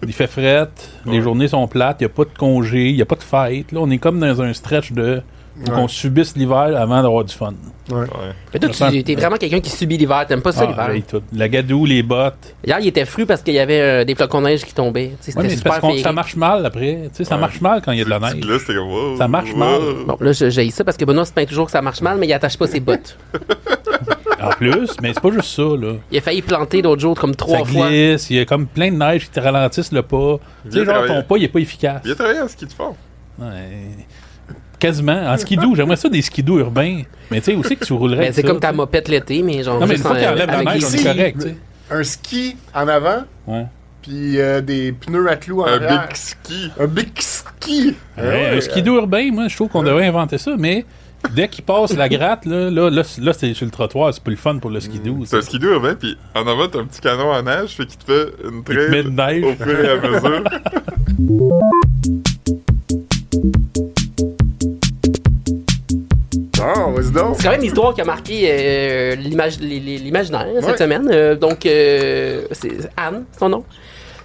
Il fait fret, les journées sont plates, il n'y a pas de congé, il n'y a pas de fête. Là, on est comme dans un stretch de... Faut qu'on subisse l'hiver avant d'avoir du fun. Ouais. Mais toi, t'es vraiment quelqu'un qui subit l'hiver. T'aimes pas ça, l'hiver? Tout. La gadoue, les bottes. Hier, il était fru parce qu'il y avait des flocons de neige qui tombaient. C'était Mais super parce que ça féerique. marche mal après. Ça marche mal quand il y a de la neige. Là, c'était comme, wow, Ça marche mal. Bon, là, j'ai ça parce que Benoît se plaint toujours que ça marche mal, mais il attache pas ses bottes. En plus, mais c'est pas juste ça, là. Il a failli planter l'autre jour comme 3 Ça fois. glisse, il y a comme plein de neige qui te ralentissent le pas. Tu sais, genre, ton pas, il est pas efficace. Il a travaillé en ski de fond. Ouais. Quasiment. En skidoo, j'aimerais ça des skidoo urbains. Mais tu sais aussi que tu roulerais. Ben, c'est comme ta mopette l'été, mais genre. Non, mais une juste fois qu'il enlève la avec neige, des- on est correct, tu sais. Un ski en avant, Ouais. puis des pneus à clous en Un arrière. big ski. Un big ski. Ouais, un skidoo urbain, moi, je trouve qu'on devrait inventer ça, mais dès qu'il passe la gratte, là, c'est sur le trottoir, c'est plus le fun pour le skidoo. C'est un skidoo urbain, puis en avant, t'as un petit canon à neige, fait qu'il te fait une Il te met de trail neige. au fur et à mesure. Bon, vas-y donc. C'est quand même une histoire qui a marqué l'imaginaire cette Ouais. semaine. Donc, c'est Anne, son nom.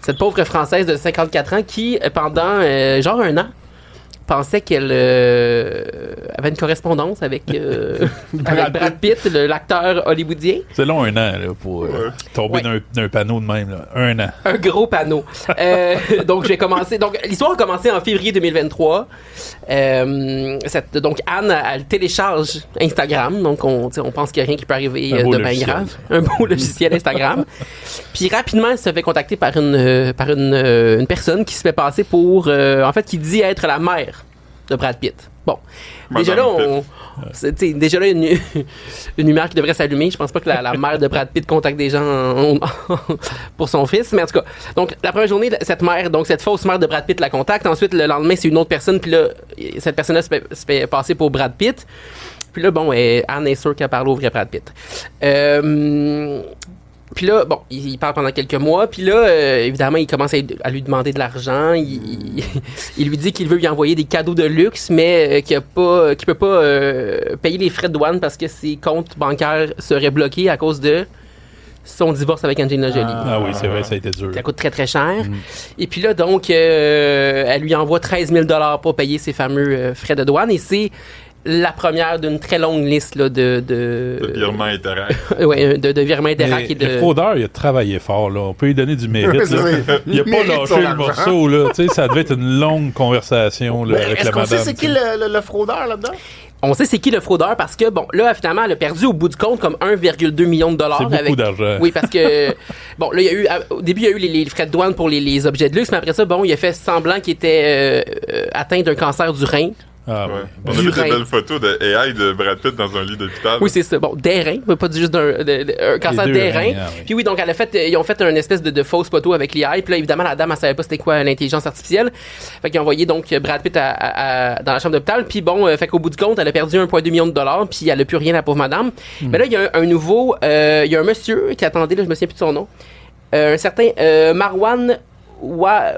Cette pauvre Française de 54 ans qui, pendant genre un an, pensait qu'elle avait une correspondance avec, avec Brad Pitt, l'acteur hollywoodien. C'est long un an, là, pour tomber d'un panneau de même, là. Un an. Un gros panneau. Donc, j'ai commencé. Donc, l'histoire a commencé en février 2023. Donc, Anne, elle télécharge Instagram. Donc, on pense qu'il n'y a rien qui peut arriver Un beau de bien logiciel. grave. Un beau logiciel Instagram. Puis, rapidement, elle se fait contacter par une personne qui se fait passer pour. En fait, qui dit être la mère de Brad Pitt. Bon. Déjà là, déjà là, une lumière qui devrait s'allumer. Je pense pas que la mère de Brad Pitt contacte des gens pour son fils. Mais en tout cas, donc la première journée, cette fausse mère de Brad Pitt la contacte. Ensuite, le lendemain, c'est une autre personne. Puis là, cette personne-là se fait passer pour Brad Pitt. Puis là, bon, Anne est sûre qu'elle parle au vrai Brad Pitt. Puis là, bon, il parle pendant quelques mois. Puis là, évidemment, il commence à lui demander de l'argent. Il lui dit qu'il veut lui envoyer des cadeaux de luxe, mais qu'il peut pas payer les frais de douane parce que ses comptes bancaires seraient bloqués à cause de son divorce avec Angelina Jolie. Ah oui, c'est vrai, ça a été dur. Ça coûte très, très cher. Et puis là, donc, elle lui envoie 13 000 $ pour payer ses fameux frais de douane. Et c'est la première d'une très longue liste là, Le virement Interac. ouais, de virements Interac et de... Le fraudeur, il a travaillé fort, là. On peut lui donner du mérite, là. Il a pas Mérite son lâché le argent. morceau, là. Tu sais, ça devait être une longue conversation, là, Mais avec est-ce la qu'on madame. sait c'est qui tu sais. le fraudeur là-dedans? On sait c'est qui le fraudeur parce que, bon, là, finalement, elle a perdu au bout du compte comme 1,2 million de dollars. C'est beaucoup d'argent. Oui, parce que, bon, là, au début, il y a eu les frais de douane pour les objets de luxe, mais après ça, bon, il a fait semblant qu'il était atteint d'un cancer du rein. Ah, Ouais. ouais. On a Du vu rein. des belles photos de AI de Brad Pitt dans un lit d'hôpital. Oui, c'est ça. Bon, des reins, mais pas juste un cancer Les deux des reins. reins, ah oui. Puis oui, donc ils ont fait une espèce de fausse photo avec l'IA. Puis là, évidemment, la dame, elle savait pas c'était quoi l'intelligence artificielle. Fait qu'ils ont envoyé donc Brad Pitt dans la chambre d'hôpital. Puis bon, fait qu'au bout du compte, elle a perdu 1,2 million de dollars. Puis elle a plus rien, la pauvre madame. Mais là, il y a un nouveau, il y a un monsieur qui attendait, là, je me souviens plus de son nom. Un certain Marwan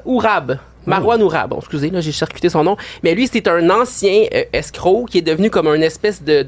Ourab. Marwan Ourab, bon, excusez, là, j'ai charcuté son nom. Mais lui, c'était un ancien escroc qui est devenu comme un espèce de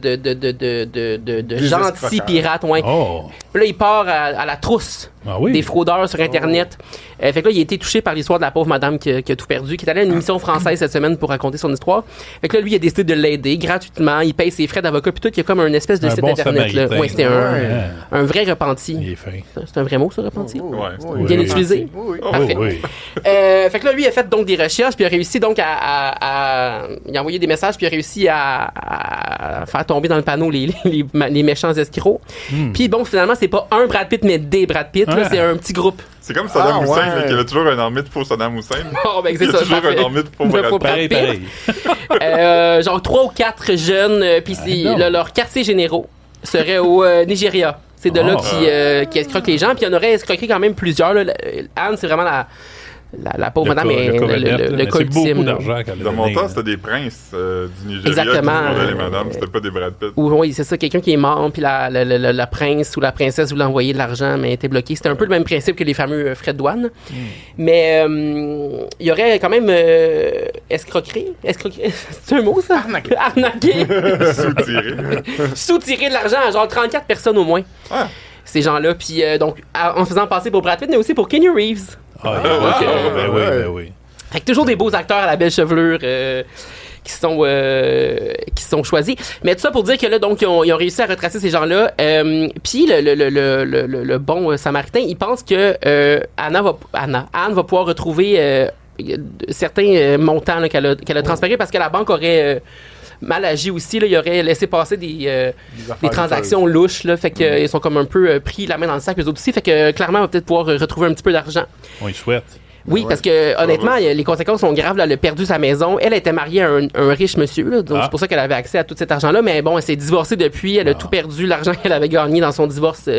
gentil escroqueurs. pirate, ouais. Oh! Puis là, il part à la trousse Ah oui? des fraudeurs sur Internet. Fait que là, il a été touché par l'histoire de la pauvre madame qui a tout perdu, qui est allée à une émission française cette semaine pour raconter son histoire. Fait que là, lui, il a décidé de l'aider gratuitement. Il paye ses frais d'avocat, puis tout. Il y a comme un espèce de Un site bon Internet, là. Samaritain. Ouais, c'était Ouais. un vrai repenti. Il est fin. C'est un vrai mot, ça, repenti? Ouais, c'est Oui, Bien oui. utilisé? Oui, oui. Oh, Parfait. Oui, oui. Fait que là, lui, il a fait donc des recherches, puis il a réussi donc il a envoyé des messages, puis il a réussi à faire tomber dans le panneau les méchants escrocs. Puis bon, finalement, c'est pas un Brad Pitt, mais des Brad Pitt. Là, Ouais. c'est un petit groupe. C'est comme Saddam Ah, Hussein, ouais. là, qui avait toujours un armée de faux Saddam Hussein. Oh, ben, Il c'est y a ça, toujours parfait. un armée de faux De Brad faux Pitt. Brad Pareil. Genre 3 ou 4 jeunes, puis non. leurs quartiers généraux seraient au Nigeria. C'est de là qui escroquent les gens, puis il y en aurait escroqué quand même plusieurs. Là. Anne, c'est vraiment la pauvre madame, cas le c'est cas beaucoup ultime. là. d'argent qu'elle a Dans mon donné, temps, là. c'était des princes du Nigeria Exactement. qui demandaient les madames, c'était pas des Brad Pitt. Oui, c'est ça, quelqu'un qui est mort, puis la prince ou la princesse voulait envoyer de l'argent, mais était bloqué. C'était un peu le même principe que les fameux frais de douane. Mais il y aurait quand même escroquerie. C'est un mot, ça? Arnaqué. Sous-tiré. Soutirer de l'argent à genre 34 personnes au moins. Ah. Ces gens-là. Puis donc, en faisant passer pour Brad Pitt, mais aussi pour Keanu Reeves. Ah, ok, ben oui, ben oui. Fait que toujours des beaux acteurs à la belle chevelure qui sont choisis. Mais tout ça pour dire que là, donc, ils ont réussi à retracer ces gens-là. Puis le bon Samaritain, il pense que Anne va pouvoir retrouver certains montants là, qu'elle a transférés parce que la banque aurait mal agi aussi. Là, il aurait laissé passer des transactions louches. Là, fait qu'ils sont comme un peu pris la main dans le sac, eux autres aussi. Fait que clairement, on va peut-être pouvoir retrouver un petit peu d'argent. On y souhaite. Oui, parce que honnêtement, les conséquences sont graves. Là, elle a perdu sa maison. Elle était mariée à un riche monsieur. Là, donc c'est pour ça qu'elle avait accès à tout cet argent-là. Mais bon, elle s'est divorcée depuis. Elle a tout perdu, l'argent qu'elle avait gagné dans son divorce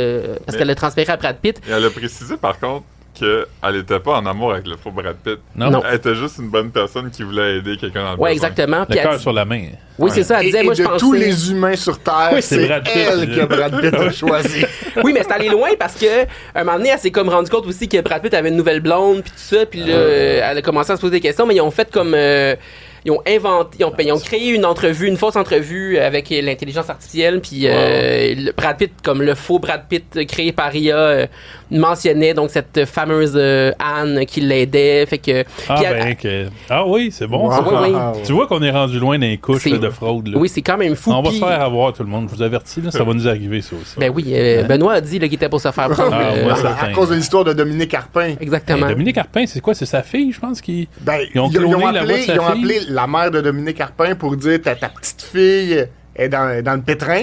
parce qu'elle l'a transféré à Brad Pitt. Et elle a précisé par contre qu'elle était pas en amour avec le faux Brad Pitt. Non. Elle était juste une bonne personne qui voulait aider quelqu'un dans le besoin. Oui, exactement. Le Puis cœur elle- sur la main. Oui, c'est ça. Elle disait, Et moi, je de pensais... tous les humains sur Terre, Oui, c'est c'est Brad Pitt. elle que Brad Pitt a choisi. Oui, mais c'est allé loin parce que un moment donné, elle s'est comme rendu compte aussi que Brad Pitt avait une nouvelle blonde puis tout ça, puis là, elle a commencé à se poser des questions, mais ils ont fait comme ils ont inventé, ils ont créé une fausse entrevue avec l'intelligence artificielle, puis le Brad Pitt, comme le faux Brad Pitt créé par IA, mentionnait donc cette fameuse Anne qui l'aidait, fait que Ah, puis elle- ben, ah oui, c'est bon. Wow. Ça. oui, oui. Tu vois qu'on est rendu loin dans les couches C'est- là, de fraude. Là. oui, c'est quand même fou. On va puis- se faire avoir tout le monde. Je vous avertis, là, ça va nous arriver, ça aussi. Ben oui, Benoît a dit là, qu'il était pour se faire prendre. Ah, moi, ça- À cause de l'histoire de Dominique Carpin. Exactement. Dominique Arpin, c'est quoi? C'est sa fille, je pense, qui... Ben, Ils ont cloné la voix de sa ils ont fille. appelé la mère de Dominique Carpin pour dire ta petite fille est dans le pétrin.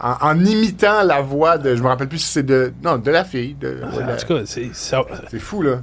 Ah, En imitant la voix de. Je me rappelle plus si c'est de. Non, de la fille. en tout cas, c'est... Ça... C'est fou, là.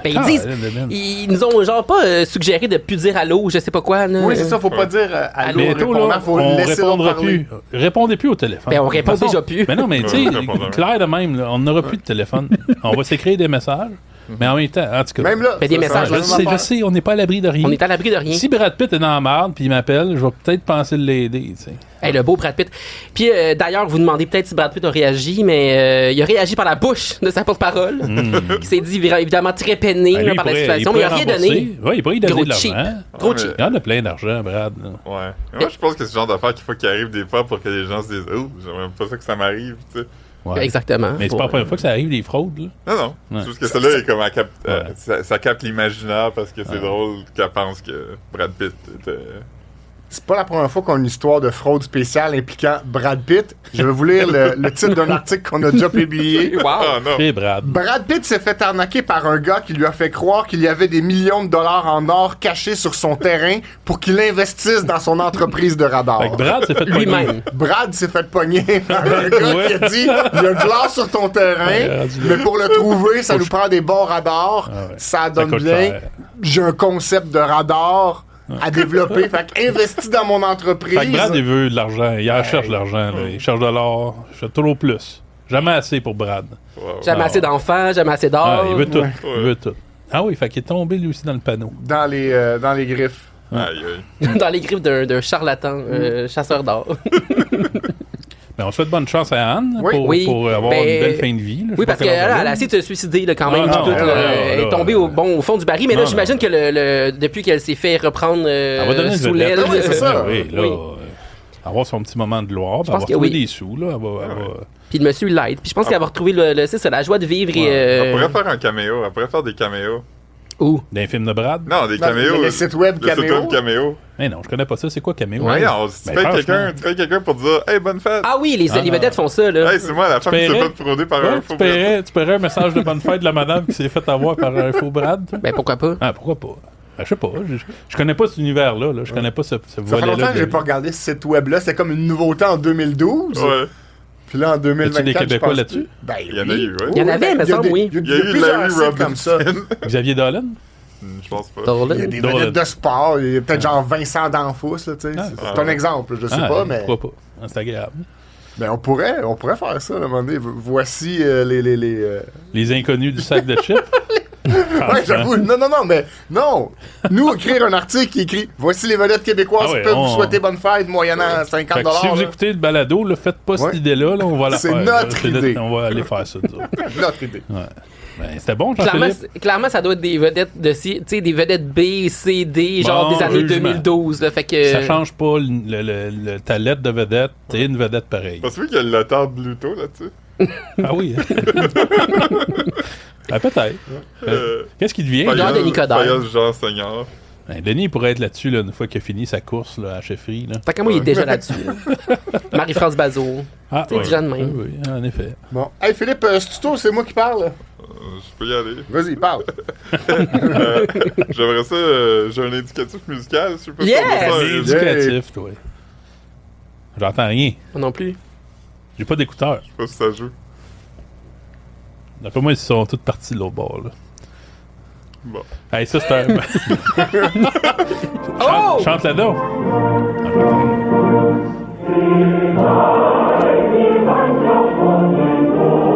Ben, ils Ah, disent, man. ils nous ont genre pas suggéré de plus dire allô, ou je sais pas quoi. Là. Oui, c'est ça, faut pas dire allô Bientôt, répondant, là, faut on laisser l'autre répondra parler. plus. Répondez plus au téléphone. Ben, on répond De toute façon- déjà plus. Mais non, mais tu Ouais, sais, répondra. clair de même, là, on n'aura plus de téléphone. On va s'écrire des messages, mais en même temps, en tout cas... Même là. Ben, des ça, messages, ça va je même sais, affaire. on n'est pas à l'abri de rien. On est à l'abri de rien. Si Brad Pitt est dans la merde puis il m'appelle, je vais peut-être penser de l'aider, tu sais. Hey, le beau Brad Pitt. Puis d'ailleurs, vous demandez peut-être si Brad Pitt a réagi, mais il a réagi par la bouche de sa porte-parole, qui s'est dit évidemment très peiné Ben, là, lui, par la pourrait- situation, mais il a rien rembourser. donné. Oui, il pourrait y donner Gros de cheap. l'argent. Gros mais- cheap. Il y en a plein d'argent, Brad. là. Ouais. Mais moi, je pense que c'est le genre d'affaire qu'il faut qu'il arrive des fois pour que les gens se disent « Oh, j'aimerais pas ça que ça m'arrive. » tu sais. Ouais. Exactement. Mais c'est pas la première fois que ça arrive, des fraudes. Là. Non, non. Ouais. C'est juste que celle-là est comme elle capte, Ouais. ça capte l'imaginaire parce que c'est drôle qu'elle pense que Brad Pitt était... C'est pas la première fois qu'on a une histoire de fraude spéciale impliquant Brad Pitt. Je vais vous lire le titre d'un article qu'on a déjà publié. Wow. Ah non! Et Brad. Brad Pitt s'est fait arnaquer par un gars qui lui a fait croire qu'il y avait des millions de dollars en or cachés sur son terrain pour qu'il investisse dans son entreprise de radar. Fait que Brad s'est fait Lui-même. pogner. Brad s'est fait pogner par un gars Ouais. qui a dit il y a de l'or sur ton terrain, Ouais, rendu là. mais pour le trouver, ça nous prend des bons radars. Ah ouais. Ça donne coûte bien. cher. J'ai un concept de radar à développer. Fait qu'investis dans mon entreprise. Fait que Brad, il veut de l'argent. Il cherche de l'argent. là. Il cherche de l'or. Il fait toujours plus. Jamais assez pour Brad. Wow. Jamais assez d'enfants, jamais assez d'or. Ah, il veut tout. ouais. Il veut tout. Ah oui, fait qu'il est tombé lui aussi dans le panneau. Dans les griffes. Aïe, aïe. Dans les griffes d'un charlatan, chasseur d'or. Mais on souhaite bonne chance à Anne Oui. pour, Oui. pour avoir Ben, une belle fin de vie. là. Je sais Oui, pas parce qu'elle quel âge elle a essayé de se suicider là, quand Ah, même. non, puis tout, non, là, non, elle est non, tombée non. au fond du baril. Mais là, Non, j'imagine que depuis qu'elle s'est fait reprendre Elle va donner une sous vedette. l'aile. Ah oui, c'est ça. Oui, là, Oui. avoir son petit moment de gloire, puis pense avoir que trouvé oui. des sous. Là, elle va- Puis le monsieur l'aide. Puis je pense qu'elle va retrouver c'est ça, la joie de vivre et. Elle pourrait faire un caméo. Elle pourrait faire des caméos. Où? Dans les films de Brad? Non, des Ben, caméos. le site web Le site Cameo. web caméo. Mais non, je connais pas ça. C'est quoi Cameo? Ouais. Voyons, si tu Ben, payes franchement. quelqu'un pour dire « Hey, bonne fête! Ah oui, les Ah, vedettes font ça, là. Hey, c'est moi, la femme qui s'est paierais? fait frauder par Ouais, un tu, faux paierais, un message de bonne fête de la madame qui s'est fait avoir par un faux Brad? toi? Ben pourquoi pas? Ah, pourquoi pas? Ben, je sais pas. Je connais pas cet univers-là. Là. Je connais pas ce Ça fait volet-là. longtemps que de- j'ai pas regardé ce site web-là. C'était comme une nouveauté en 2012. Ouais. Puis là, en 2024, des Québécois je pense là-dessus? plus. Ben, Il y en a oui. eu, ouais. Il y en avait, ben, me il y a semble, des- oui. Il y a eu plusieurs Larry sites comme ça. Robinson. Xavier Dolan? Je pense pas. Il y a des Dolan. vedettes de sport. Il y a peut-être genre Vincent D'Anfous, là, tu sais. Ah, C'est un exemple, je sais pas, mais Pourquoi pas? Ah, c'est agréable. ben, on pourrait faire ça, là, à un moment donné. Voici les Les inconnus du sac de chips? Ouais, j'avoue. Non, mais non. Nous, écrire un article qui écrit voici les vedettes québécoises Ah ouais, qui peuvent on- vous souhaiter bonne fête moyennant 50 Fait que si vous là. écoutez le balado, là, faites pas cette Ouais. idée-là. Là, on va la C'est faire. notre là. idée. On va aller faire ça. nous autres. Notre idée. Ouais. Ben, c'était bon, Clairement, Jean-Philippe. clairement, ça doit être des vedettes tu sais, des vedettes B, C, D, genre Bon des années jugement. 2012, là. Fait que. Ça change pas ta lettre de vedette. T'es une vedette pareille. Parce qu'il y a le temps de Bluto là-dessus. Ah oui. Ah, peut-être. Qu'est-ce qui devient? Genre de Nicodère. Failleuse Jean Seigneur. Ben, Denis pourrait être là-dessus là, une fois qu'il a fini sa course là, à la chefferie. Là. Tant qu'à moi, il est déjà là-dessus. là. Marie-France Bazot. Ah, C'est déjà de même. Oui, en effet. Bon. Hey Philippe, c'est moi qui parle. Je peux y aller. Vas-y, parle. J'aimerais ça, j'ai un indicatif musical, si je peux Yes! faire ça. Éducatif, toi. J'entends rien. Moi non plus. J'ai pas d'écouteurs. Je sais pas si ça joue. D'après moi, ils sont tous partis de l'autre bord. Là. Bon. Hey, ça, c'est un. Oh! Chante là-dedans.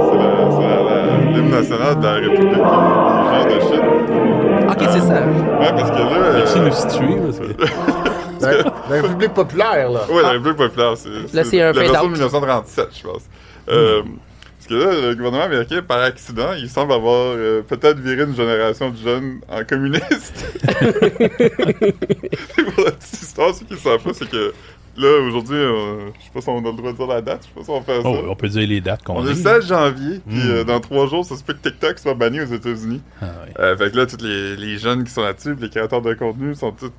C'est l'hymne national de la République des gens de Chine. Ok, c'est ça. Ouais, parce que là... Merci de nous situer. Parce que... La République populaire, là. Ouais, la République populaire, Là, c'est un la version fade-out. de 1937, je pense. Parce que là, le gouvernement américain, par accident, il semble avoir peut-être viré une génération de jeunes en communistes. Pour la petite histoire, ceux qui ne savent pas, c'est que là, aujourd'hui, je sais pas si on a le droit de dire la date, je sais pas si on fait ça. Oh, on peut dire les dates qu'on On a. est le 16 janvier, puis dans 3 jours, ça se peut que TikTok soit banni aux États-Unis. Ah, ouais. Fait que là, tous les jeunes qui sont là-dessus, puis les créateurs de contenu sont tous...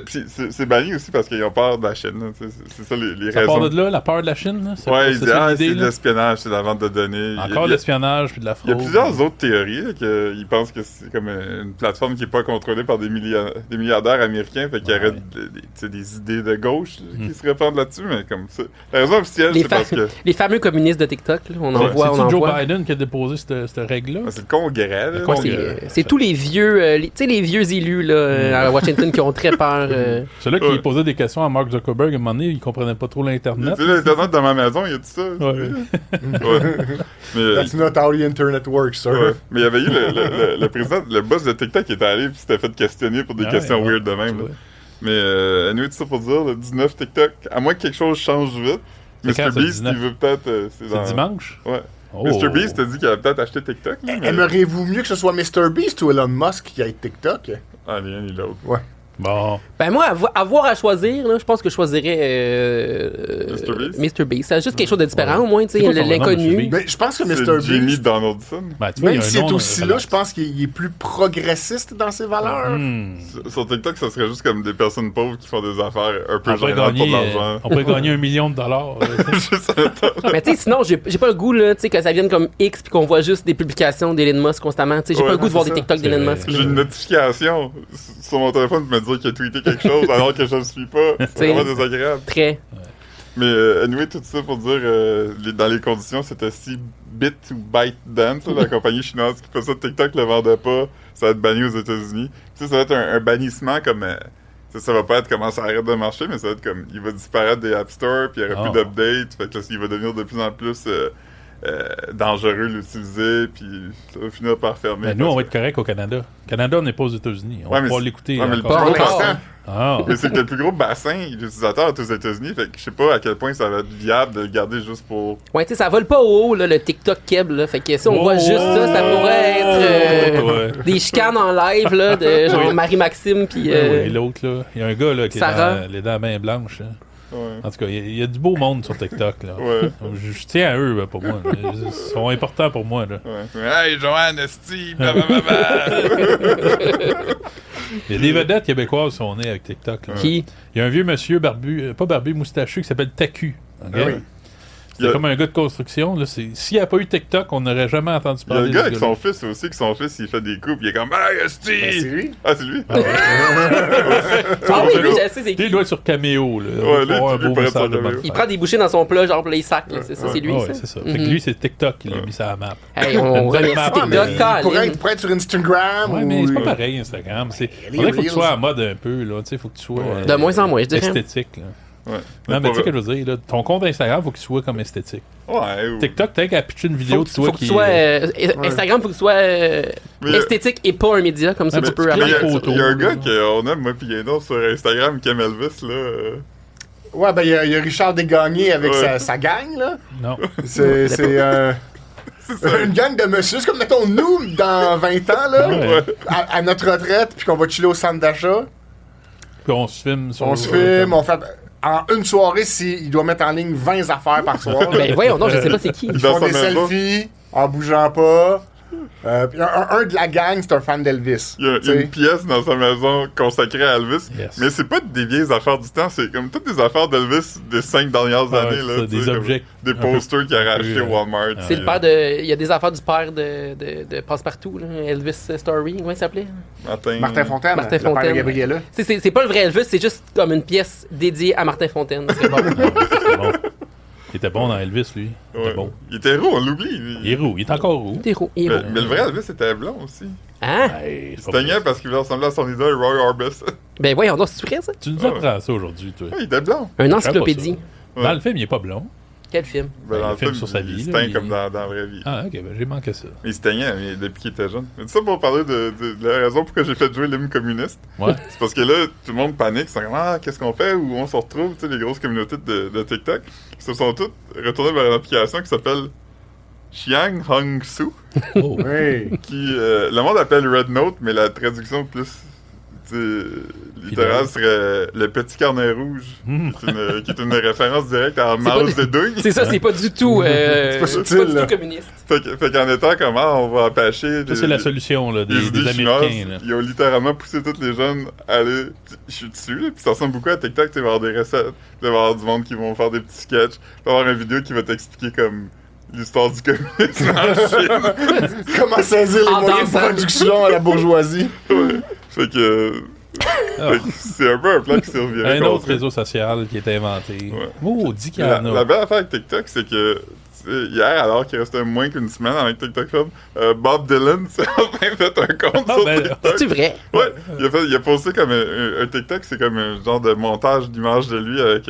Puis c'est banni aussi parce qu'ils ont peur de la Chine. Là. C'est ça les Ça raisons. part de là, la peur de la Chine? Là? Ouais, ils disent ça c'est l'idée, de là? l'espionnage, c'est de la vente de données. Encore de l'espionnage puis de la Il y a fraude. plusieurs autres théories là, qu'ils pensent que c'est comme une plateforme qui n'est pas contrôlée par des milliardaires américains, fait qu'il y aurait des idées de gauche là, qui se répandent là-dessus, mais comme ça. La raison officielle, Les, c'est parce que les fameux communistes de TikTok, là, on en Ouais. voit, on en C'est-tu Joe voit. Biden qui a déposé cette règle-là? c'est le Congrès. Là, Le Ouais, Congrès. c'est tous les vieux, tu sais, les vieux élus là, à Washington qui ont très peur. Celui-là Ouais. qui posait des questions à Mark Zuckerberg, à un moment donné, il comprenait pas trop l'Internet. Tu sais, l'Internet dans ma maison, il y a tout ça. Ouais. Ouais. Mais, That's not how the internet works, sir. ouais. Mais il y avait eu le président, le boss de TikTok qui était allé puis s'était fait questionner pour des Ah, questions ouais, weird de même. tu là. vois. Mais anyway, tout ça pour dire, le 19 TikTok, à moins que quelque chose change vite, C'est quand, Mr. ça, Beast, 19? il veut peut-être... C'est dimanche? Ouais. Oh. Mr. Beast a dit qu'il avait peut-être acheté TikTok. Là, mais... Aimeriez-vous mieux que ce soit Mr. Beast ou Elon Musk qui ait TikTok? Ah, ni l'un ni l'autre. Ouais. Bon. Ben moi, avoir à choisir, là, je pense que je choisirais Mr. Beast? Mr. Beast. C'est juste quelque chose de différent, au moins, tu sais, C'est quoi son vrai nom, Mr. l'inconnu. Beast? Mais je pense que C'est Mr. Jimmy Beast, Donaldson. Ben, tu vois, il y même a un s'il est nom, aussi là, je pense qu'il est plus progressiste dans ses valeurs. Sur TikTok, ça serait juste comme des personnes pauvres qui font des affaires un peu On pourrait gênantes pour de gagner, l'argent. on pourrait gagner $1 million. Juste un- Mais tu sais, sinon, j'ai pas le goût, là, tu sais, que ça vienne comme X puis qu'on voit juste des publications d'Elon Musk constamment. Tu sais, j'ai Ouais, pas le goût de voir c'est des ça. TikTok d'Elon C'est- Musk. J'ai une notification sur mon téléphone pour me dire qu'il a tweeté quelque chose alors que je ne le suis pas. C'est T'sais. vraiment désagréable. Très. Mais anyway, tout ça pour dire, dans les conditions, c'était si Bit ou ByteDance, la compagnie chinoise qui fait ça, TikTok le vendait pas, ça va être banni aux États-Unis. Tu sais, ça va être un bannissement comme... ça va pas être comment ça arrête de marcher, mais ça va être comme... Il va disparaître des App Store, puis il y aura Oh. plus d'updates, fait que là, il va devenir de plus en plus dangereux l'utiliser, puis ça va finir par fermer. Ben, nous, on va parce être correct au Canada. Au Canada, on n'est pas aux États-Unis. On Ouais, va mais pouvoir c'est- l'écouter. ouais, mais le encore. plus gros encore. bassin- Ah. Mais c'est que le plus gros bassin d'utilisateurs est aux États-Unis, fait que je sais pas à quel point ça va être viable de le garder juste pour... Ouais, tu sais, ça vole pas au haut, là, le TikTok Keb, là. Fait que si on voit juste ça, ça pourrait être Ouais. des chicanes en live, là, de genre Marie-Maxime puis Et l'autre, là, il y a un gars là, qui Sarah. a les dents bien blanches. Hein. Ouais. En tout cas, il y a du beau monde sur TikTok. Là. Ouais. Je tiens à eux, là, pour moi. Ils sont importants pour moi. Là. Ouais. Hey, Joanne, Esti, blablabla. Il y a des vedettes québécoises qui sont nées avec TikTok. Là. qui. Il y a un vieux monsieur barbu, pas barbu, moustachu, qui s'appelle Taku. Ok? Ah oui. C'est Il y a- comme un gars de construction. Là. S'il n'y a pas eu TikTok, on n'aurait jamais entendu Il y a parler le gars de avec ce son gars-là. fils aussi, que son fils, il fait des coupes, il est comme « Hey, Ben, c'est Esti! lui. » Ah, c'est lui? Ah oui, lui, je sais, c'est Il qui. doit être sur Cameo. Là. Ouais, lui, Pour avoir un lui, beau pourrait être message de sur bonne Cameo. Il fête. prend des bouchées dans son plat, genre, puis là, il sac, là. C'est ça, c'est lui, Ouais, ça. c'est ça. Fait que Mhm. lui, c'est TikTok qui l'a mis sur la map. Hey, on remercie Ah, TikTok, mais Il Colin. pourrait être sur Instagram Ouais, ou... mais c'est pas pareil, Instagram. C'est... Les On dirait qu'il faut que tu Reels. sois en mode un peu, là. Tu sais, faut que tu sois De moins en moins, je dirais. esthétique, là. Ouais. Non, mais tu sais ce que pour- je veux dire, là, ton compte Instagram, faut qu'il soit comme esthétique. Ouais, ou... TikTok, t'as qu'à pitcher une vidéo de toi Faut que qui... tu sois. Instagram, faut que tu sois Mais- esthétique et pas un média, comme ça Mais tu peux tu Mais il y avoir. a- photos, il y a un là. gars qu'on aime, moi pis Gaëtan, sur Instagram, qui aime Elvis, là. Ouais, ben il y a Richard Desgagnés avec Ouais. sa gang, là. Non. C'est une gang de monsieur. C'est comme, mettons, nous, dans 20 ans, là, Ouais. à notre retraite, puis qu'on va chiller au centre d'achat. Puis on se filme sur... On se filme, on fait... En une soirée, il doit mettre en ligne 20 affaires par soir. Ben voyons, non, je sais pas c'est qui. Ils Dans font sa des maison. selfies en bougeant pas. Puis un de la gang, c'est un fan d'Elvis. Il y a t'sais. une pièce dans sa maison consacrée à Elvis, Yes. mais c'est pas des vieilles affaires du temps, c'est comme toutes des affaires d'Elvis des 5 dernières Ah ouais, années. c'est Là, ça, tu des sais, objets comme des un peu- posters qu'il a rachetés peu, au Walmart. C'est le père de. Il y a des affaires du père de Passepartout, là, Elvis Story. Comment il s'appelait? Martin Fontaine, Martin le père de Fontaine. Gabriella. C'est pas le vrai Elvis, c'est juste comme une pièce dédiée à Martin Fontaine. C'est bon. C'est bon. Il était bon dans Elvis, lui. Il était Ouais. bon. Il était roux, on l'oublie. lui. Il est roux. Il est encore roux. Héros, héros. Mais le vrai Elvis était blond aussi. Hein? Hey, Il c'est se pas teignait vrai. parce qu'il ressemblait à son idole Roy Orbison. Ben voyons donc, c'est vrai ça? Tu nous apprends ça aujourd'hui, toi. Ouais, il était blond. Un savais encyclopédie. pas Dans le film, il est pas blond. Quel film? Ben, dans le film sur sa il vie, se là, teigne il- comme dans la vraie vie. Ah, ok, ben j'ai manqué ça. Mais il se teignait mais depuis qu'il était jeune. Mais tout ça pour parler de la raison pourquoi j'ai fait jouer l'hymne communiste. Ouais. C'est parce que là, tout le monde panique. C'est comme, ah, qu'est-ce qu'on fait? Où on se retrouve? Tu sais, les grosses communautés de TikTok qui se sont toutes retournées vers une application qui s'appelle Xiang Hong Su, Oh. Oui. qui, le monde appelle Red Note, mais la traduction plus tu sais, littérale serait le petit carnet rouge, Hmm. qui est une référence directe à Mao pas- Zedong. C'est ça, c'est pas du tout. pas subtil, du là. tout communiste. Fait qu'en étant comme, ah, on va empêcher Ça, c'est la solution là, les des idées Américains. chinoises. Là. Ils ont littéralement poussé tous les jeunes à aller. Je suis dessus, là, puis ça ressemble beaucoup à TikTok. Tu vas avoir des recettes, tu vas avoir du monde qui vont faire des petits sketchs, tu vas avoir une vidéo qui va t'expliquer comme l'histoire du communisme en Chine. Comment saisir les En moyens de dansant. production à la bourgeoisie. Ouais. Fait que. Ah. Fait que c'est un peu un plan qui s'est reviré. Un contre autre ça. réseau social qui est inventé. Ouais. Oh, dit qu'il y La, en a. la belle affaire avec TikTok, c'est que tu sais, hier, alors qu'il restait moins qu'une semaine avec TikTok Film, Bob Dylan s'est enfin fait un compte Ah, sur ben, TikTok. C'est vrai? Ouais, il a posté comme un TikTok, c'est comme un genre de montage d'images de lui avec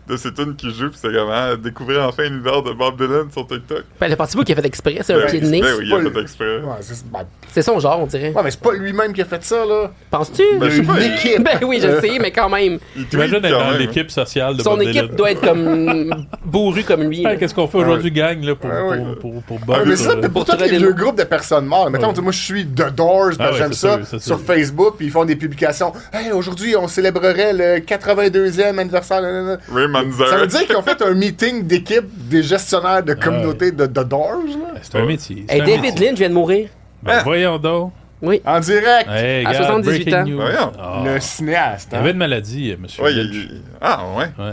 de ses tunes qui jouent, pis c'est comment découvrir enfin l'univers de Bob Dylan sur TikTok. Ben, pensez-vous qu'il a fait exprès, c'est un Ben, pied de nez? ben oui, il a pas fait le- exprès. Ouais, C'est son genre, on dirait. mais c'est pas lui-même qui a fait ça, là. Penses-tu? Ben, Il y je a sais pas, une équipe. Ben oui, je sais, mais quand même. Il tweet T'imagines être quand dans même, l'équipe sociale de Son Bob équipe Dylan. doit être comme bourrue comme lui. Hey, là. qu'est-ce qu'on fait aujourd'hui, gang, là, pour, Ouais, ouais. pour Ouais, Bob? mais ça, là? pour Pour tous les tirer vieux des groupes de personnes mortes. Mettons, tu sais, moi, je suis The Doors, ben, Ah ouais, j'aime c'est ça, sûr, c'est sur sûr. Facebook, puis ils font des publications. Hey, aujourd'hui, on célébrerait le 82e anniversaire. Nanana. Ray Manzarek. Ça veut dire qu'ils ont fait un meeting d'équipe des gestionnaires de communauté de The Doors, là. C'est un métier. c'est Hey, un David métier. Lynch vient de mourir. Ben, voyons donc. Oui. En direct. Hey, À regarde, 78 breaking ans. news. Voyons. Ah. Le cinéaste. Il Hein? avait une maladie, monsieur. Ouais, Lynch. Ah, ouais. Ouais.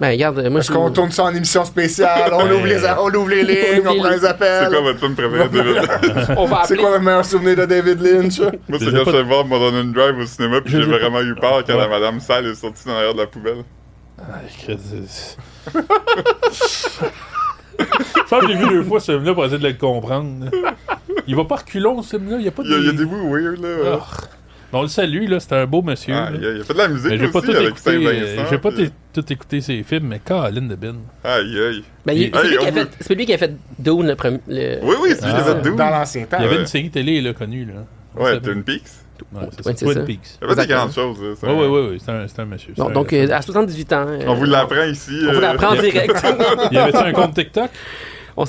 Ben, regarde, moi, Est-ce qu'on tourne ça en émission spéciale? On ouvre les lignes, on prend les C'est appels. quoi votre film préféré de David Lynch? on va C'est appeler. quoi votre meilleur souvenir de David Lynch? Moi, Je c'est les ai quand pas- je suis voir Mulholland Drive au cinéma, puis Je j'ai les ai vraiment eu peur quand Ouais. la madame sale est sortie dans l'arrière de la poubelle. Ah, Christ, ça, j'ai vu 2 fois ce film-là pour essayer de le comprendre. Il va pas reculons, ce film-là. Il y a pas de. Il y a des bouts weird, là. Ah. Bon, on le salue, là. C'est un beau monsieur. Ah, là. il a fait de la musique Mais j'ai pas aussi tout avec écouté. Saint-Vincent. J'ai pas puis- tout écouté ses films, mais Colin de Bin. Aïe, aïe. Ben, Hey, c'est lui qui a on fait- veut- c'est lui qui a fait Dune, le premier. Oui, oui, c'est lui qui a Ah. fait Doom. Dans l'ancien temps. Il y avait ouais. une série télé, là, connue, là. Ouais, Ça, Twin Peaks. Ouais, c'est Ouais, ça. c'est Twin ça. Peaks. Il a fait des Exactement. grandes choses. là, ça. Oui, c'est un monsieur. Non, C'est donc, un- à 78 ans. On vous l'apprend ici. On vous l'apprend en il y a- direct. Il y avait un compte TikTok?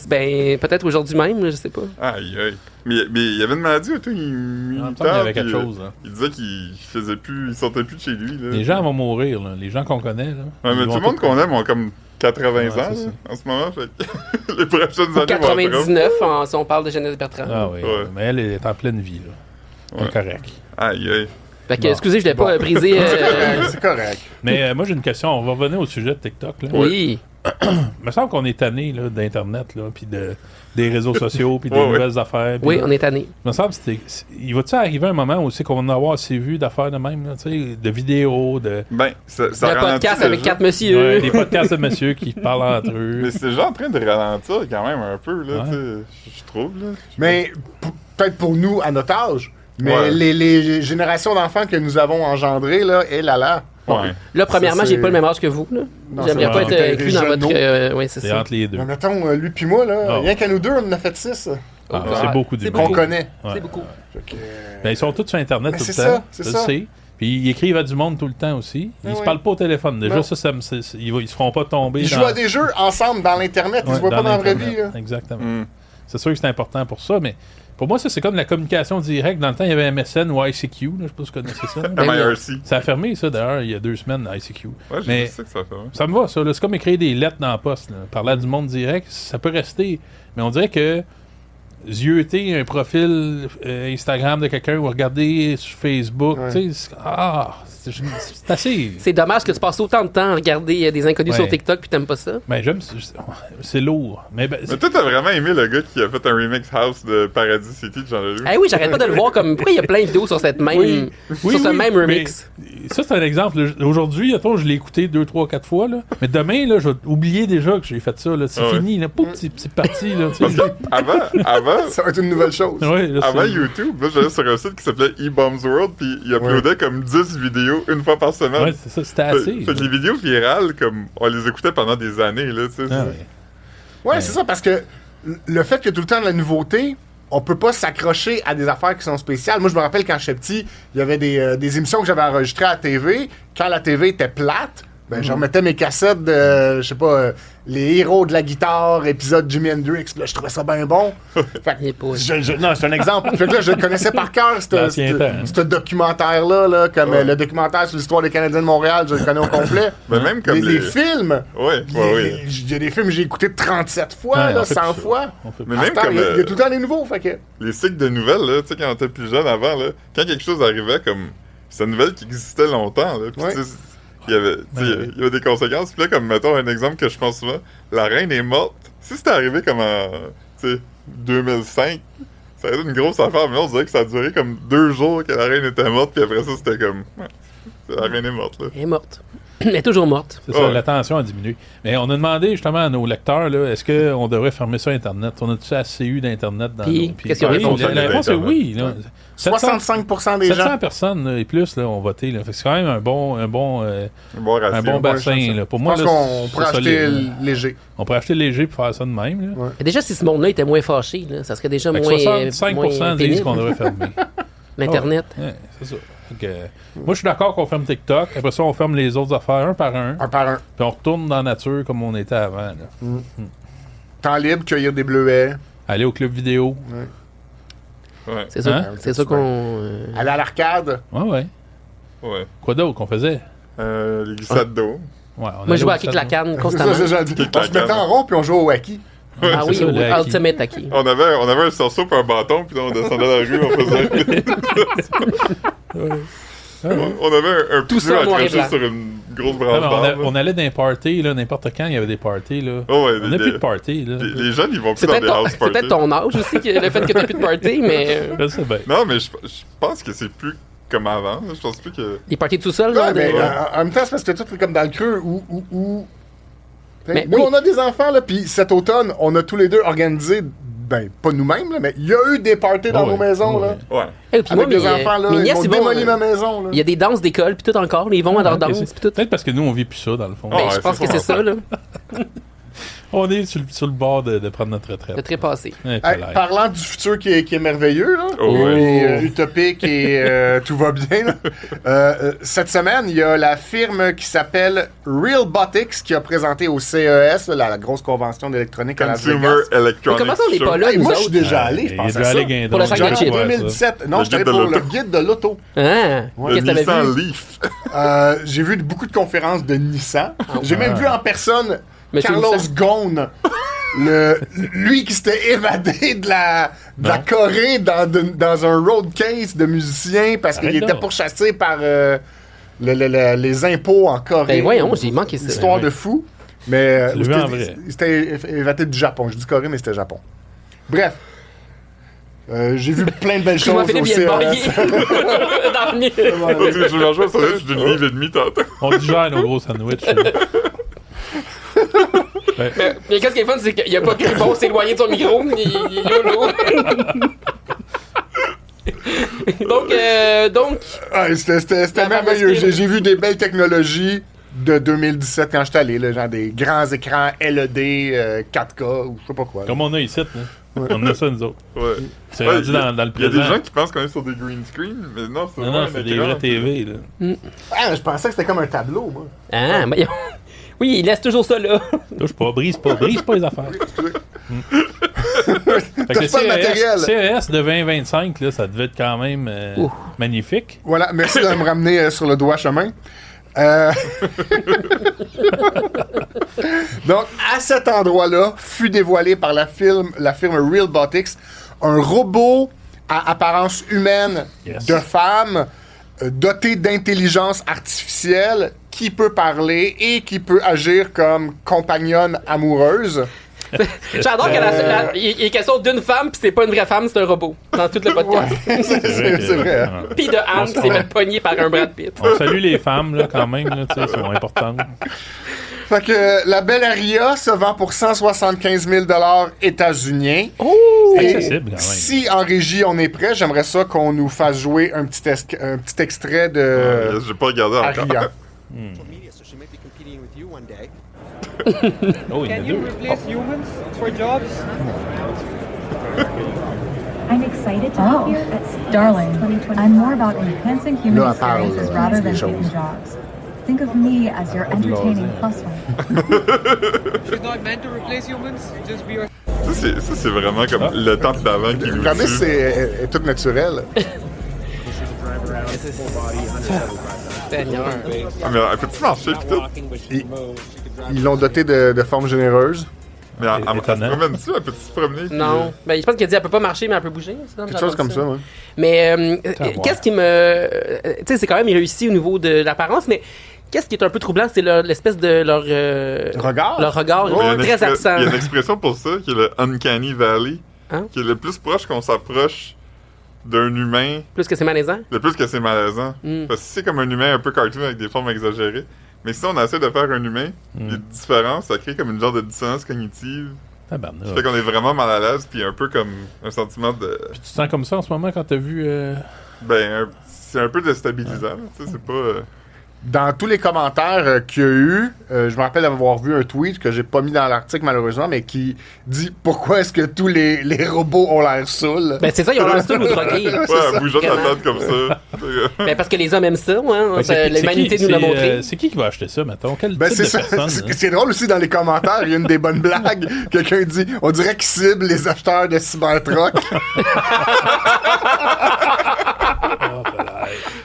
Ben, peut-être aujourd'hui même, là, je sais pas. Aïe, aïe. Mais il y avait une maladie, toi, il Il me semble mutait, qu'il y avait quelque puis, chose. Là. Il disait qu'il faisait plus, il sortait plus de chez lui. Là. Les gens vont mourir, là. Les gens qu'on connaît. Là, Ouais, mais ils tout vont le monde tous- qu'on aime ont comme 80 Ouais, ans c'est là, ça. en ce moment. Fait que les prochaines Pour années vont être 99, si on parle de Jeunesse Bertrand. Ah oui, Ouais. mais elle est en pleine vie. Là. Elle est Ouais. correct. Aïe, aïe. Fait que, Bon. excusez, je voulais pas briser. C'est correct. Mais moi, j'ai une question. On va revenir au sujet de TikTok. Là. Oui. Il me semble qu'on est tanné là, d'Internet, là, puis des réseaux sociaux, puis des Ouais, ouais. nouvelles affaires. puis Oui, là, on est tanné. il me semble que il va-tu arriver un moment où c'est qu'on va en avoir assez vu d'affaires de même, là, tu sais, de vidéos, de Ben, ça Le ralentit podcast déjà. avec 4 messieurs. ouais, des podcasts de messieurs qui parlent entre eux. Mais c'est déjà en train de ralentir quand même un peu, là, Ouais. tu sais, je trouve, là. Mais peut-être pour nous, à notre âge, mais Ouais. les générations d'enfants que nous avons engendrées, là, là. Ouais. Là, premièrement, Ça, j'ai c'est- pas le même âge que vous. Là. Non, J'aimerais c'est pas vrai. être T'es inclus des dans votre. genoux. Oui, c'est C'est ça. entre les deux. Mais mettons, lui puis moi, là, Ah. rien qu'à nous deux, on en a fait 6 Ah, Oh, c'est beaucoup c'est d'humour. qu'on beaucoup. connaît. Ouais. C'est beaucoup. Fait que, Ben, ils sont tous sur Internet Mais tout le c'est temps. ça, c'est je ça. le sais. Puis ils écrivent à du monde tout le temps aussi. Ils Ah se oui. parlent pas au téléphone. Déjà, Non. ils se feront pas tomber. Ils dans- jouent à des jeux ensemble dans l'Internet, ils Ouais, se voient pas dans la vraie l'Internet. vie. Là. Exactement. Mm. C'est sûr que c'est important pour ça, mais pour moi, ça, c'est comme la communication directe. Dans le temps, il y avait MSN ou ICQ. Là, je sais pas si vous connaissez ça. Ben, MIRC. Ça a fermé, ça, d'ailleurs, il y a 2 semaines, ICQ. Ouais, j'ai Mais- vu ça que ça fait. Ouais. Ça me va, ça. là. C'est comme écrire des lettres dans la poste. Là. Parler à du monde direct, ça peut rester. Mais on dirait que zioter un profil Instagram de quelqu'un ou regarder sur Facebook. Ouais. Tu sais, c'est assez. C'est dommage que tu passes autant de temps à regarder des inconnus Ouais. sur TikTok puis t'aimes pas ça. Ben, c'est lourd. Mais, Mais toi, t'as vraiment aimé le gars qui a fait un remix house de Paradis City de Jean Leloup? Eh oui, j'arrête pas de le voir comme. Pourquoi il y a plein de vidéos sur cette même. Oui. sur Oui, ce oui, même remix? mais ça, c'est un exemple. Là. Aujourd'hui, attends, je l'ai écouté 2, 3, 4 fois. Là. Mais demain, là, je vais oublier déjà que j'ai fait ça. Là. C'est Ah ouais. fini. Là. Pouf, c'est parti. Là, tu sais. Parce que avant, Ça va être une nouvelle chose. Ouais, là, avant c'est- YouTube, là, j'allais sur un site qui s'appelait eBombs World, puis il uploadait comme 10 vidéos une fois par semaine. Ouais, c'est ça. C'était assez. Fait que les vidéos virales, comme on les écoutait pendant des années, là, tu sais. Ah, ouais. Ouais, c'est ça, parce que le fait que tout le temps de la nouveauté, on peut pas s'accrocher à des affaires qui sont spéciales. Moi, je me rappelle quand j'étais petit, il y avait des émissions que j'avais enregistrées à la TV. Quand la TV était plate, ben, je remettais mes cassettes de, je sais pas, les héros de la guitare, épisode Jimi Hendrix. Là, je trouvais ça bien bon. Fait Il est pas- que non, c'est un exemple. Fait que là, je connaissais par cœur L'ancien temps, hein. ce documentaire-là, là, comme Ouais. le documentaire sur l'histoire des Canadiens de Montréal, je le connais au complet. Mais même comme les films, Ouais, ouais. il y a des films que j'ai écoutés 37 fois, Ouais, là, on fait 100 plus ça. fois. On fait Mais À même cette heure, comme il y a tout le temps des nouveaux, fait que... les cycles de nouvelles, là, tu sais, quand on était plus jeune avant, là, quand quelque chose arrivait, comme, c'est une nouvelle qui existait longtemps, là, pis Ouais. tu sais, il y avait, tu sais, Ouais. il y avait des conséquences. Puis là, comme, mettons, un exemple que je pense souvent, la reine est morte. Si c'était arrivé comme en, tu sais, 2005, ça aurait été une grosse affaire, mais on dirait que ça a duré comme 2 jours que la reine était morte, puis après ça, c'était comme, ouais, la reine est morte, là. Elle est morte. Elle est toujours morte. C'est ça, Ouais. la tension a diminué. Mais on a demandé justement à nos lecteurs, là, est-ce qu'on devrait fermer ça Internet? On a-tu assez eu d'Internet dans Puis, nos... qu'est-ce qu'ils ont oui, répondu? la réponse est oui. Là. 65% des 700 gens. personnes là, et plus là, ont voté. Là. Fait que c'est quand même un bon Un bon ratio. un bon bassin. Là. Pour Je moi, pense là, qu'on c'est pourrait acheter solide, là. léger. On pourrait acheter léger pour faire ça de même. Là. Ouais. Déjà, si ce monde-là était moins fâché, là, ça serait déjà Fait que moins. 65% moins disent pénible. qu'on devrait fermer. L'Internet. Ouais, c'est ça. Fait que, moi, je suis d'accord qu'on ferme TikTok. Après ça, on ferme les autres affaires un par un. Un par un. Puis on retourne dans la nature comme on était avant. Là. Temps libre, cueillir des bleuets. Aller au club vidéo. Ouais, C'est ça. Hein? C'est ça qu'on. Aller à l'arcade. Ouais, ouais. ouais. Quoi d'autre qu'on faisait? Les glissades d'eau. Ouais, on Moi, je allait jouais au à Kick la stade. canne C'est ça, constamment. j'ai dit. Kick On la se mettait canne. en rond puis on jouait au hockey. Ah c'est oui, ça, au le hockey. Ultimate Hockey. On avait un cerceau puis un bâton, puis là, on descendait la rue, on faisait... on avait un Tout ça pneu en noir et accroché blanc. sur une grosse Non, branche mais d'arbre. on allait dans des parties, là, n'importe quand, il y avait des parties. Là. Oh, ouais, On n'a les- plus de parties. Là. Les jeunes, ils vont plus C'est dans peut-être des ton, house c'est parties. peut-être ton âge aussi, que le fait que t'as plus de party, mais. Je sais bien. Non, mais je pense que c'est plus comme avant. Là. Je pense plus que... Les parties de sous-sol, Ouais, genre. mais de- en même temps, c'est parce que tout est comme dans le creux où... Mais Nous, oui. on a des enfants, là, puis cet automne, on a tous les deux organisé, ben, pas nous-mêmes, là, mais il y a eu des parties dans Ouais, nos maisons, ouais. là. Ouais. Eh, puis Avec moi, des mes- enfants, là, mes ils nièces, vont ils vont, démolir ma maison, là. Il y a des danses d'école, puis tout encore. Ils vont à leur Ok, danse, c'est- puis tout. Peut-être parce que nous, on vit plus ça, dans le fond. Ah, Ben, ouais, je pense c'est que c'est ça. ça, là. On est sur le bord de prendre notre retraite. Le trépassé. Ouais, Hey, palais. parlant du futur qui est merveilleux, là, Oh, ouais. et, utopique et tout va bien, là. Cette semaine, il y a la firme qui s'appelle Realbotics qui a présenté au CES, là, la grosse convention d'électronique à Las Consumer Vegas. Mais Electronics comment ça, on n'est Show. pas là, Hey, nous moi, je suis autres? déjà allé, je Il est pense déjà à ça. allé guindon. Pour le sac de Ouais, chips. ça. 2017. Non, Le je suis allé guide de pour le l'auto. guide de l'auto. Ah, Le qu'est-ce que t'avais Nissan vu? Leaf. J'ai vu beaucoup de conférences de Nissan. J'ai même vu en personne Monsieur Carlos Nissan. Ghosn, lui qui s'était évadé de la Non. Corée dans un road case de musicien parce qu'il Arrête était donc. pourchassé par les impôts en Corée. Ben voyons, j'ai manqué ça. Histoire Ben de fou. Mais Tu l'as vu en vrai. il s'était évadé du Japon. Je dis Corée, mais c'était Japon. Bref. J'ai vu plein de belles Excuse-moi, choses Philippe, au il est CES. barré. Dans le mur. Je mange un sandwich d'une livre et demie tantôt. On digère nos gros sandwichs. Ben, Mais qu'est-ce qui est fun, c'est qu'il a pas cru bon s'éloigner de son micro. Il est lourd. Donc, Ah, c'était La merveilleux. fameuse film. J'ai vu des belles technologies de 2017 quand j'étais allé, là, genre des grands écrans LED 4K ou je sais pas quoi. là. comme on a ici, là. On a ça, nous autres. Ouais. C'est Ouais, rendu dans le Il y a des présent. gens qui pensent qu'on est sur des green screen, mais non, c'est Non, vraiment non, un c'est des écran. vraies TV, là. Ah, je pensais que c'était comme un tableau, moi. ah, voyons. Oui, il laisse toujours ça là. Touche pas, brise pas les affaires. Fait que Touche pas le matériel. CES de 2025, là, ça devait être quand même Ouh. magnifique. Voilà, merci de me ramener sur le droit chemin. Donc, à cet endroit-là, fut dévoilé par la firme Realbotics un robot à apparence humaine Yes. de femme, doté d'intelligence artificielle, qui peut parler et qui peut agir comme compagnonne amoureuse. J'adore qu'il est question d'une femme, puis c'est pas une vraie femme, c'est un robot. Dans tout le podcast. C'est vrai. Hein? Puis de Anne qui s'est fait pogner par un Brad Pitt. On salue les femmes, là, quand même, là, tu sais, elles sont importantes. Fait que la belle Aria se vend pour 175 000 états-uniens. Oh! Et accessible, quand même. si en régie on est prêt, j'aimerais ça qu'on nous fasse jouer un petit extrait de J'ai pas regardé encore. Aria. media, so she might be competing with you one day. Oh, il y en a Can you deux. replace humans for jobs? I'm excited to be here at Darling. I'm more about enhancing human Là, elle parle, experiences là, rather des than choses. taking jobs. Think of me as your entertaining plus one. She's not meant to replace humans, just be your Ça, c'est vraiment comme le temps d'avant qui nous Regardez, tue. c'est tout naturel. Seigneur. Ah, mais peux-tu marcher pis tout? Ils l'ont doté de forme généreuse. Mais elle se étonnant. promène-tu? Elle peut-tu se promener? puis, Non. Ben, je pense qu'elle dit elle peut pas marcher, mais elle peut bouger. C'est Quelque chose comme ça, ouais. Mais voir. qu'est-ce qui me. Tu sais, c'est quand même réussi au niveau de l'apparence, mais qu'est-ce qui est un peu troublant, c'est l'espèce de leur. Regard? Leur regard Il y a une très absent. il y a une expression pour ça qui est le Uncanny Valley, Hein? qui est le plus proche qu'on s'approche d'un humain, Plus que c'est malaisant. le plus que c'est malaisant. Mm. Parce que c'est comme un humain un peu cartoon avec des formes exagérées. Mais si on essaie de faire un humain, il est différent, ça crée comme une genre de dissonance cognitive. Tabarnak. Ça fait qu'on est vraiment mal à l'aise, puis un peu comme un sentiment de. Tu te sens comme ça en ce moment quand t'as vu... C'est un peu déstabilisant, tu sais, c'est pas. Dans tous les commentaires qu'il y a eu, je me rappelle d'avoir vu un tweet que j'ai pas mis dans l'article malheureusement, mais qui dit pourquoi est-ce que tous les robots ont l'air saouls. Ben, c'est ça, ils ont l'air seuls ou drogués. Ouais, bougeant la Vraiment. tête comme ça. Ben, parce que les hommes aiment ça, ouais. Ben, c'est- L'humanité c'est nous l'a qui- montré. c'est qui va acheter ça, mettons? Quel Ben type c'est de ça. personne? hein? C'est drôle aussi dans les commentaires, il y a une des bonnes blagues. Quelqu'un dit on dirait qu'ils ciblent les acheteurs de Cybertruck.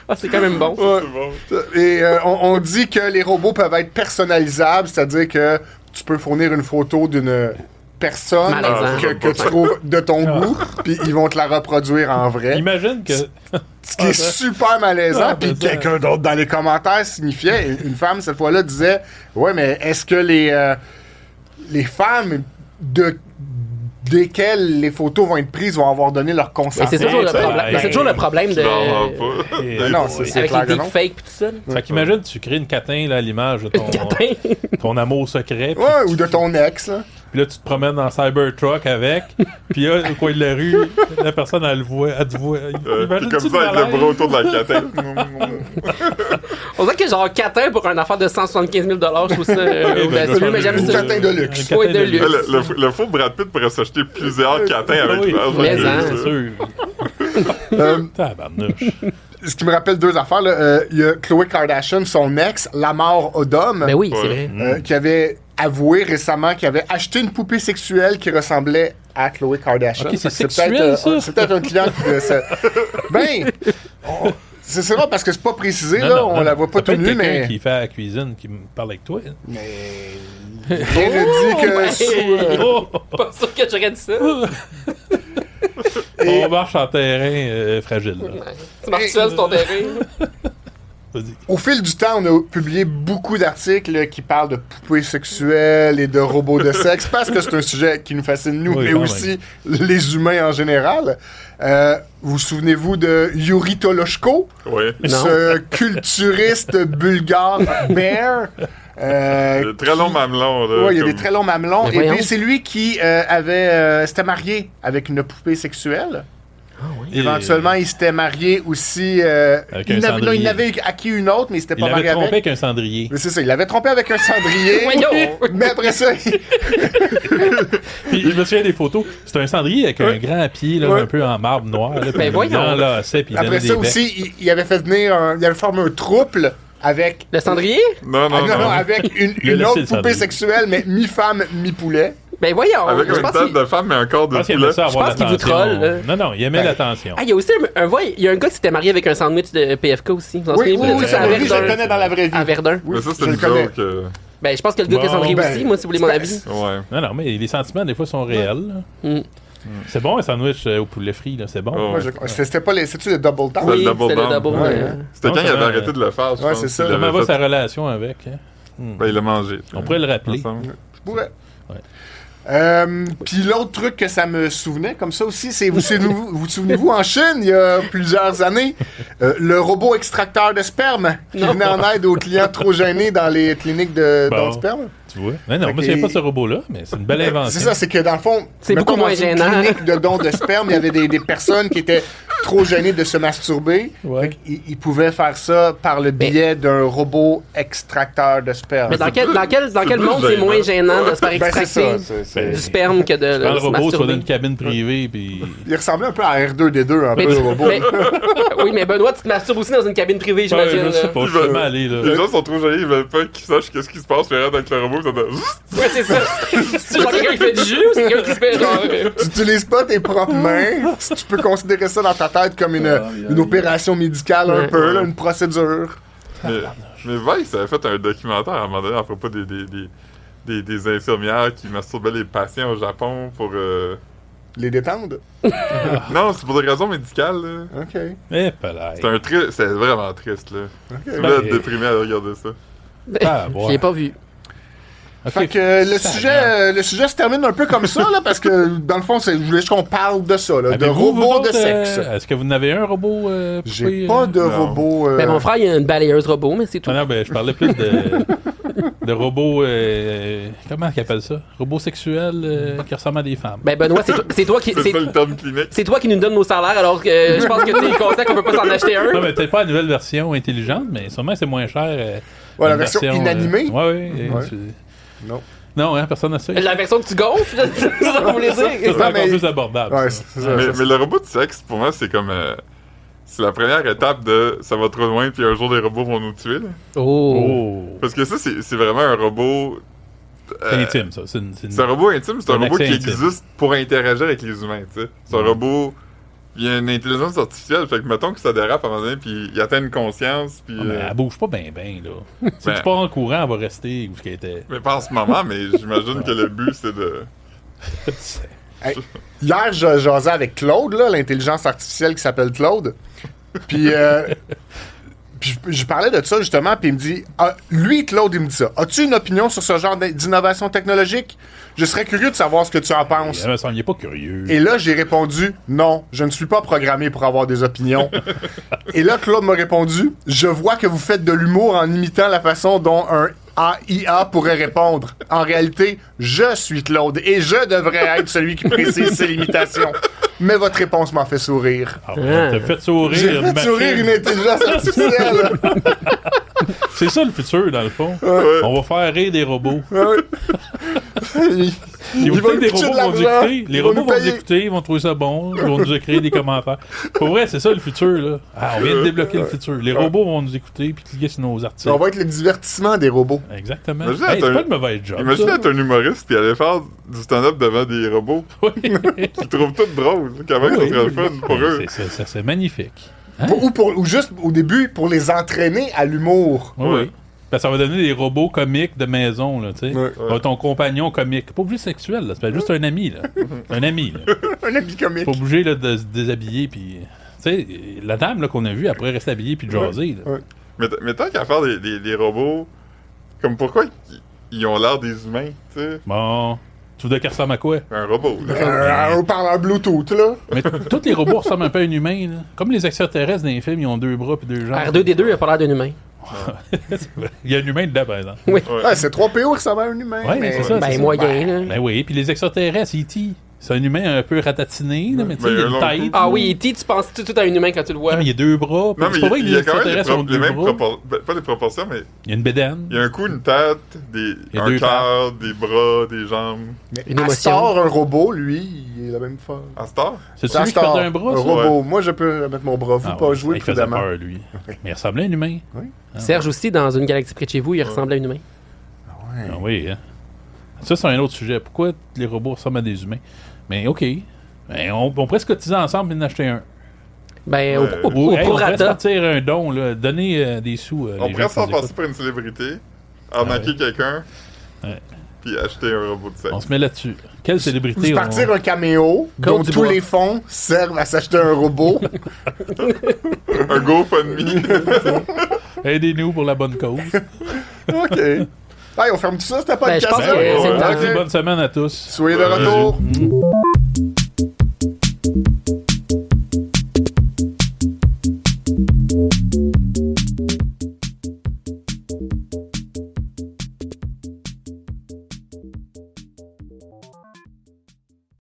Ah, c'est quand même bon. C'est bon. Et on dit que les robots peuvent être personnalisables, c'est-à-dire que tu peux fournir une photo d'une personne Malaisant. que tu trouves de ton goût, puis ils vont te la reproduire en vrai. Imagine que... Ce qui est super malaisant, Ah, puis ben ça. quelqu'un d'autre dans les commentaires signifiait, une femme cette fois-là disait, ouais, mais est-ce que les femmes desquelles les photos vont être prises vont avoir donné leur Mais consentement? c'est toujours, le ça, problème. Mais c'est toujours le problème Je de. n'en vois pas. Et- Non, c'est Avec clair les que non. deepfakes pis tout ça. là. Fait qu'imagine, tu crées une catin là, à l'image de Catin. ton amour secret. Puis Ouais, ou de ton ex, là. puis là, tu te promènes dans Cybertruck avec. Puis là, au coin de la rue, la personne, elle te voit. Puis Imagine-tu comme ça, avec le bras autour de la catin. On dirait que genre catin pour un affaire de 175 000 je trouve ça audacieux, mais j'aime Une ça. catin de luxe. Un Ouais, catin de luxe. Le faux Brad Pitt pourrait s'acheter plusieurs catins avec Oui, l'âge. Mais oui, hein. c'est sûr. Tabarnouche. Ce qui me rappelle deux affaires, là. Il y a Khloé Kardashian, son ex, Lamar Odom, Ben oui, c'est Ouais. vrai. qui avait avoué récemment qu'il avait acheté une poupée sexuelle qui ressemblait à Khloé Kardashian. Ok, c'est Fait que sexuel, peut-être, ça? c'est peut-être un client qui... Ben, c'est vrai parce que c'est pas précisé, Non, là, non, on non. la voit pas Ça peut tout être nue, quelqu'un mais... qui fait la cuisine, qui me parle avec toi. hein. Mais... Rien ne dit que... ouais. sous, Oh! Pas sûr que j'aurais dit ça. On marche en terrain fragile. là. Tu marches seul sur ton terrain. Vas-y. Au fil du temps, on a publié beaucoup d'articles là, qui parlent de poupées sexuelles et de robots de sexe, parce que c'est un sujet qui nous fascine, nous, Oui, mais quand aussi les humains en général. Vous souvenez-vous de Yuri Toloshko, Oui. ce culturiste bulgare bear? Il y a des très longs mamelons. Là, Ouais, il y a comme- des très longs mamelons. Mais Et voyons. puis, c'est lui qui s'était marié avec une poupée sexuelle. Et- Éventuellement, il s'était marié aussi. Avec un Non, cendrier. il avait acquis une autre, mais il s'était Il pas l'avait marié trompé avec. avec un cendrier. Mais c'est ça, il l'avait trompé avec un cendrier. Voyons. Mais après ça, Puis je me souviens des photos. C'est un cendrier avec un grand pied, là, Ouais. un peu en marbre noir. Là, puis voyons. il enlaçait, puis il après donnait ça des becs. aussi, il avait fait venir il avait formé un trouble avec. Le cendrier? Non, non, non. avec une Il a laissé autre le poupée cendrier. sexuelle, mais mi-femme, mi-poulet. Ben voyons. Avec je une pense tête qu'il- de femme, mais un corps Je de pense qu'il poulet. aimait ça avoir pense qu'il vous l'attention. troll, là. Non, non, il aimait l'attention. Ah, il y a aussi il y a un gars qui s'était marié avec un sandwich de PFK aussi. Vous en Oui, souvenez-vous oui, de ça? À oui, je le Verdun. connais dans la vraie vie. À Verdun. Oui, Mais ça, je c'est le une connais. joke. Ben, je pense que le gars qui a Bon, cendrier ben, aussi, moi, si vous voulez mon avis. Ouais. Non, non, mais les sentiments, des fois, sont réels. là. Mm. C'est bon un sandwich au poulet frit, là. C'est bon. Oh. Moi, c'était pas les. C'est-tu le double down? Ouais, Oui, le double c'est le down. double. Ouais. C'était Non, quand il ça avait va, arrêté de le faire, je Ouais, pense. c'est ça. Il Comment avait va fait- sa relation avec? Hein? Ben, il l'a mangé. On pourrait le rappeler. Ensemble. Je pourrais. Ouais. Puis l'autre truc que ça me souvenait comme ça aussi, c'est vous souvenez-vous en Chine, il y a plusieurs années, le robot extracteur de sperme qui Non. venait en aide aux clients trop gênés dans les cliniques de Bon. dons de sperme. Tu vois? Non, non, Fait moi, je que- ne pas de ce robot-là, mais c'est une belle invention. C'est ça, c'est que dans le fond, C'est mettons, beaucoup moins dans une gênant. clinique de dons de sperme, il y avait des personnes qui étaient trop gênées de se masturber. Ouais. Fait qu'ils pouvaient faire ça par le biais d'un robot extracteur de sperme. Mais dans c'est quel plus monde c'est gênant. moins gênant de se faire Ben, c'est extracter ça. c'est- du sperme que de Quand le se robot soit masturber? dans une cabine privée, puis. Il ressemblait un peu à R2D2, un Mais peu, tu- le robot. mais- oui, mais Benoît, tu te masturbes aussi dans une cabine privée, Ouais, j'imagine. je sais là. pas, je suis jamais allé, là. Les gens sont trop gênés, ils veulent pas qu'ils sachent qu'est-ce qui se passe, mais avec le robot, ça doit... Ouais, c'est ça. C'est genre quelqu'un qui fait du jus ou c'est quelqu'un qui se fait genre. Tu n'utilises pas tes propres mains. Tu peux considérer ça dans ta tête comme une opération médicale un Ouais. peu, là, une procédure. Mais Vice avait fait un documentaire à un moment donné à propos des infirmières qui masturbaient les patients au Japon pour... Les détendre. Non, c'est pour des raisons médicales, là. OK. Eh, palais. C'était vraiment triste, là. Tu OK. voulais être déprimé à regarder ça. Ah, Je l'ai pas vu. Ok. Fait que Ça, le sujet se termine un peu comme ça, là, parce que dans le fond, je voulais juste qu'on parle de ça, là, de Avez-vous, vous robots de autres, sexe. Est-ce que vous en avez un robot J'ai poupée, pas de non. robot. Ben, mon frère, il a une balayeuse robot, mais c'est tout. Ah non, ben, je parlais plus de robots. Comment ils appellent ça? Robots sexuels qui ressemblent à des femmes. Ben, Benoît, c'est toi qui. C'est ça le terme clinique. C'est toi qui nous donne nos salaires, alors que je pense que t'es conscient qu'on peut pas s'en acheter un. Non, mais peut-être pas la nouvelle version intelligente, mais sûrement c'est moins cher. Ouais, la une version inanimée? Ouais. Ouais. Non. Non, hein, personne n'a ça. La version que tu gonfles, c'est ça que vous voulez dire? C'est encore mais- plus abordable. Ouais, ça. c'est ça. Mais le robot de sexe, pour moi, c'est comme... c'est la première étape de « ça va trop loin, puis un jour, les robots vont nous tuer ». là. Oh. Parce que ça, c'est vraiment un robot... C'est intime, ça. C'est une- C'est un robot intime, c'est un Un robot qui accès intime. existe pour interagir avec les humains, tu sais. C'est un robot... Il y a une intelligence artificielle, fait que mettons que ça dérape à un moment donné, puis il atteint une conscience, puis... Ah, mais elle bouge pas bien, là. Si Ben- tu pars en courant, elle va rester où qu'elle était. Mais pas en ce moment, mais j'imagine que le but, c'est de... Hey, hier, je jasais avec Claude, là, l'intelligence artificielle qui s'appelle Claude. Puis, puis je parlais de ça justement, puis il me dit, lui, Claude, il me dit ça. As-tu une opinion sur ce genre d'innovation technologique? Je serais curieux de savoir ce que tu en penses. Il me semble pas curieux. Et là, j'ai répondu, non, je ne suis pas programmé pour avoir des opinions. Et là, Claude m'a répondu, je vois que vous faites de l'humour en imitant la façon dont un AI pourrait répondre. En réalité, je suis Claude et je devrais être celui qui précise ses limitations. Mais votre réponse m'en fait sourire. Ah, t'as fait sourire. J'ai une fait machine. sourire une intelligence artificielle. C'est ça le futur, dans le fond. Ouais. On va faire rire des robots. Ils Et vous vont savez, nous des pitcher robots de vont nous l'argent. écouter. Les Ils vont robots nous vont nous payer. écouter, ils vont trouver ça bon, ils vont nous écrire des commentaires. Pour vrai, c'est ça le futur, là. Ah, on vient de débloquer le futur. Les robots vont nous écouter puis cliquer sur nos articles. On va être le divertissement des robots. Exactement. Imagine Hey, être c'est un- pas une mauvaise job. Imagine ça. être un humoriste, puis aller faire du stand-up devant des robots Oui. qui trouvent tout drôle. Quand même, ça serait le fun pour eux. C'est magnifique. Hein? Ou juste au début pour les entraîner à l'humour. Oui, oui. Parce que ça va donner des robots comiques de maison, là, tu sais. Ouais. Ça va être ton compagnon comique. Pas obligé sexuel, là. C'est juste un ami, là. Un ami, là. Un ami comique. Pas obligé, là, de se déshabiller, puis... Tu sais, la dame, là, qu'on a vue, elle pourrait rester habillée puis jaser, là. Ouais. Mais tant qu'à faire des robots, comme pourquoi ils ont l'air des humains, tu sais? Bon... Tu veux dire qu'elle ressemble à quoi? Un robot, là. Un haut-parleur Bluetooth, là. Mais tous les robots ressemblent un peu à un humain, là. Comme les extraterrestres dans les films, ils ont 2 bras puis 2 jambes. R2D2, il a pas l'air d'un humain. Il y a un humain dedans, par exemple. Oui. Ouais, c'est 3PO qui ressemble à un humain. Ouais, mais c'est ça. Ben, moyen, là. Ben oui, puis les extraterrestres, E.T., c'est un humain un peu ratatiné, là, mais tu sais, Ben, il a un une long tête. cou. Ah oui, E.T., tu penses tout de suite à un humain quand tu le vois. Non, mais il y a 2 bras. Non, mais C'est pas vrai que il y les a quand même extraterrestres ont les 2 mêmes bras. proportions. Pas les proportions, mais Il y a une bédaine. il y a un coup, une tête, Il y a un deux cœur, des bras, des jambes. Une émotion. Astor, un robot, lui, il est la même fois. À Star? C'est celui qui fait Astor, un bras, un ça? robot. Moi, je peux mettre mon bras. Vous Ah pas ouais, jouer il faisait prudemment. peur, lui. Mais il ressemblait à un humain. Serge aussi, dans une galaxie près de chez vous, il ressemble à un humain. Ah oui, hein. Ça, c'est un autre sujet. Pourquoi les robots ressemblent à des humains? Mais OK. Ben, on pourrait se cotiser ensemble et en acheter un. Ben, Ouais. au Ou, hey, on pourrait prorata. sortir un don, là, donner des sous. On les pourrait gens qui s'en nous passer écoutent. pour une célébrité, arnaquer quelqu'un, puis acheter un robot de sexe. On se met là-dessus. Quelle Ou célébrité se partir un caméo dont Claude tous Dubois. les fonds servent à s'acheter un robot. Un GoFundMe. Aidez-nous pour la bonne cause. OK. Hey, on ferme tout ça, c'était pas Ben, je pense que c'est le temps. Bonne semaine à tous. Soyez de retour.